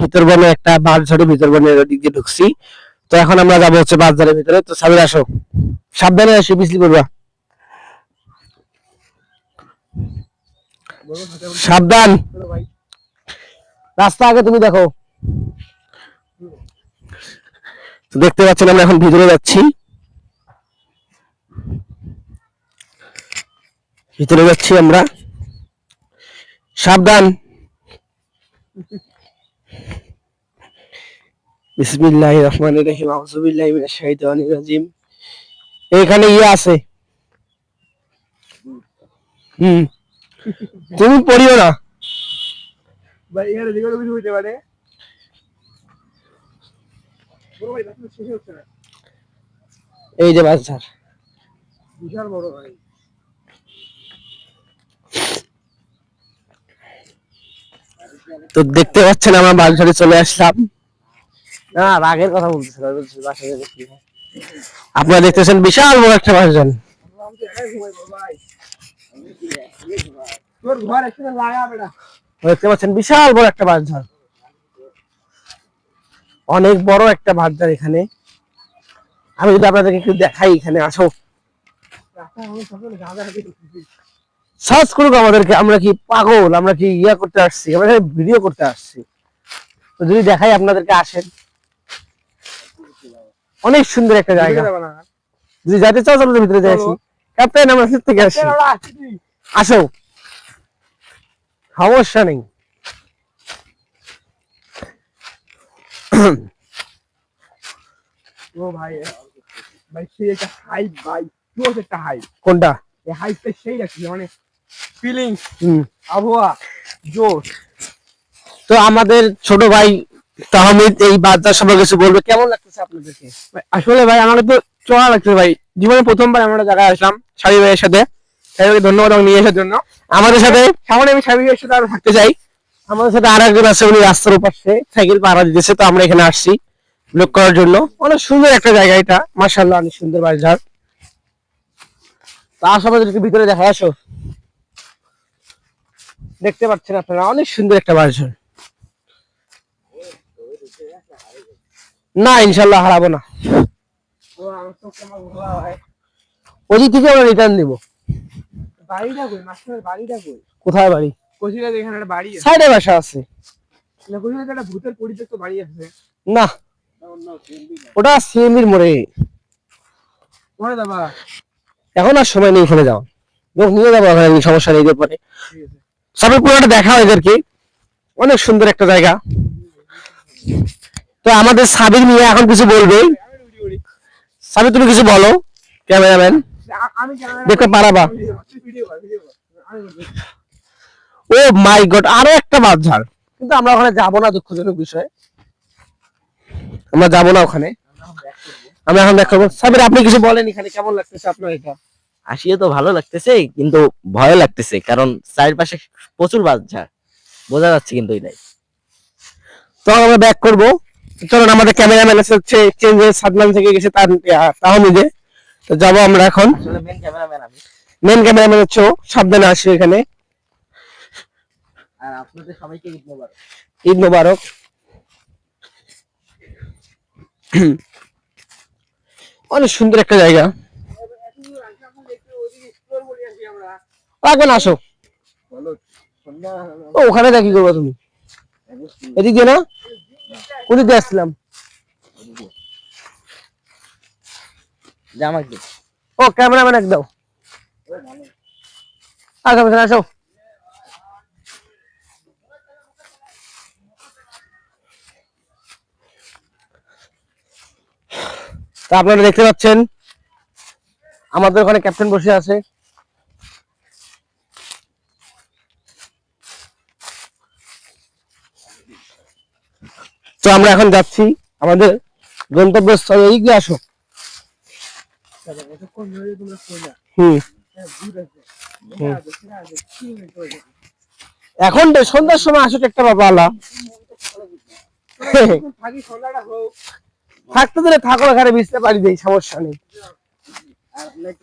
ভিতরবনে একটা বাঁশঝাড়ের ভিতরবনে দিক দিয়ে ঢুকছি। তো এখন আমরা যাবো হচ্ছে বাজারের ভিতরে। তো সাবির আসো, সাবধানে আসো, পিছলি পড়বা, সাবধান, রাস্তা আগে তুমি দেখো। তো দেখতে পাচ্ছেন আমরা এখন ভিতরে যাচ্ছি, ভিতরে যাচ্ছি আমরা, সাবধান। বিসমিল্লাহির রহমানির রহিম, আউযু বিল্লাহি মিনাশ শাইতানির রাজিম। এখানে ইয়ে আছে, তুমি পড়িও না ভাই, এখানে যে কোনো কিছু হইতে পারে। বড় ভাই, রাস্তা শেষ হচ্ছে না। এই যে বাজার, বিশাল বড় ভাই। তো দেখতে পাচ্ছেন আমরা বাজারে চলে আসলাম। না, রাগের কথা বলতেছিলাম, আপনারা দেখতেছেন বিশাল বড় একটা বাজার। তোর ঘর একসাথে লাগা বেটা। দেখতে পাচ্ছেন বিশাল বড় একটা বাজার, অনেক বড় একটা বাজার এখানে। আমি যদি আপনাদেরকে একটু দেখাই, এখানে আসো, সার্চ করুক আমাদেরকে, আমরা কি পাগল, আমরা কি ইয়া করতে আসছি, আমরা ভিডিও করতে আসছি। তো যদি দেখাই আপনাদেরকে, আসেন, অনেক সুন্দর একটা জায়গা। যদি যাইতে চাও চলো ভিতরে যাইছি, ক্যাপ্টেন আমরা ভিতর থেকে আসি, আসো, সমস্যা নেই। ও ভাই, ভাই সেই একটা হাইপ ভাই, জোস একটা হাইপ। কোনটা? এই হাইপটা সেই রাখছি, মানে ফিলিংস, আবহাওয়া জোস। তো আমাদের ছোট ভাই তাহমিদ এই বাজার সম্পর্কে কিছু বলবে, কেমন লাগতেছে আপনাদেরকে? আসলে ভাই আমাকে তো চড়া লাগছে ভাই, জীবনে প্রথমবার আমরা জায়গায় আসলাম সাবি ভাইয়ের সাথে। সাবিকে ধন্যবাদ আমাকে নিয়ে আসার জন্য। আমাদের সাথে সামনে আমি সাবি ভাইয়ের সাথে আরো থাকতে চাই। আমাদের সাথে আর একজন আছে, উনি রাস্তার উপাশে সাইকেল পাড়া দিতেছে। তো আমরা এখানে আসছি ব্লগ করার জন্য। অনেক সুন্দর একটা জায়গা এটা, মাশাআল্লাহ, অনেক সুন্দর বাজার। তা আসো, আমাদেরকে ভিতরে দেখা, আসো। দেখতে পাচ্ছেন আপনারা, অনেক সুন্দর একটা বাজার। না, ইনশাল্লাহ হারাবো না। ওই দিক থেকে আমরা রিটার্ন দিব। বাড়িটা কই? মাস্টারের বাড়িটা কই? কোথায় বাড়ি? কোচিলা এখানে একটা বাড়ি আছে। সাইডে বাসা আছে। না, কোচিলা একটা ভূতের পরিত্যক্ত বাড়ি আছে। না, ওটা সিএমবির মোড়ে। ওরে বাবা, এখন আর সময় নেই ওখানে যাও, লোক নিয়ে যাবো ওখানে, সমস্যা নেই। পরে সবাই পুরোটা দেখা এদেরকে, অনেক সুন্দর একটা জায়গা। তো আমাদের সাবির মিয়া এখন কিছু বলবে। সাবির, তুমি কিছু বলো, ক্যামেরাম্যান আমি দেখতে পারাবা। ও মাই গড, আরো একটা বাজার, কিন্তু আমরা ওখানে যাবো না, দুঃখজনক বিষয়, আমরা যাবো না ওখানে। আমি এখন দেখ করবো। সাবির, আপনি কিছু বলেন, এখানে কেমন লাগতেছে আপনার? এটা আসিয়ে তো ভালো লাগতেছে, কিন্তু ভয় লাগতেছে, কারণ চারপাশে প্রচুর বাজার, বোঝা যাচ্ছে কিন্তু এটাই। তো আমরা ব্যাক করবো। চলুন, আমাদের ক্যামেরাম্যান হচ্ছে চেঞ্জ সাদমান থেকে গেছে তার তাহমিদে। তো যাবো আমরা এখন। আসলে মেন ক্যামেরাম্যান আমি, মেন ক্যামেরাম্যান হচ্ছে ও। সাবধানে আসি এখানে। আর আপনাদের সবাইকে ঈদ মোবারক। ঈদ মোবারক। অনেক সুন্দর একটা জায়গা। এখন আসো। ও, ওখানে দেখি করবো তুমি? এদিক দিয়ে না, কোন দিক দিয়ে আসছিলাম? জামাক ও, ক্যামেরাম্যান এক দাও। আসো, এখানে আসো। তা আপনারা দেখতে পাচ্ছেন আমাদের ওখানে ক্যাপ্টেন বসে আছে। তো আমরা এখন যাচ্ছি আমাদের গন্তব্যস্থলে। এই দিকে আসো। এখন সন্ধ্যার সময় আসুক একটা বাবা আলা, থাকতে দিলে থাকো, এখানে ভিজতে পারি, দেই, সমস্যা নেই।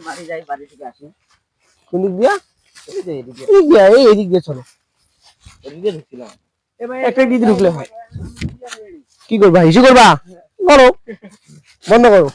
বাড়ি যাই, বাড়ি থেকে আসি। কোন দিক দিয়া? এই এদিক দিয়ে চলো, এদিকে ঢুকছিলাম। একটা দিক ঢুকলে হয়। কি করবা হিসু করবা করো বন্ধ করো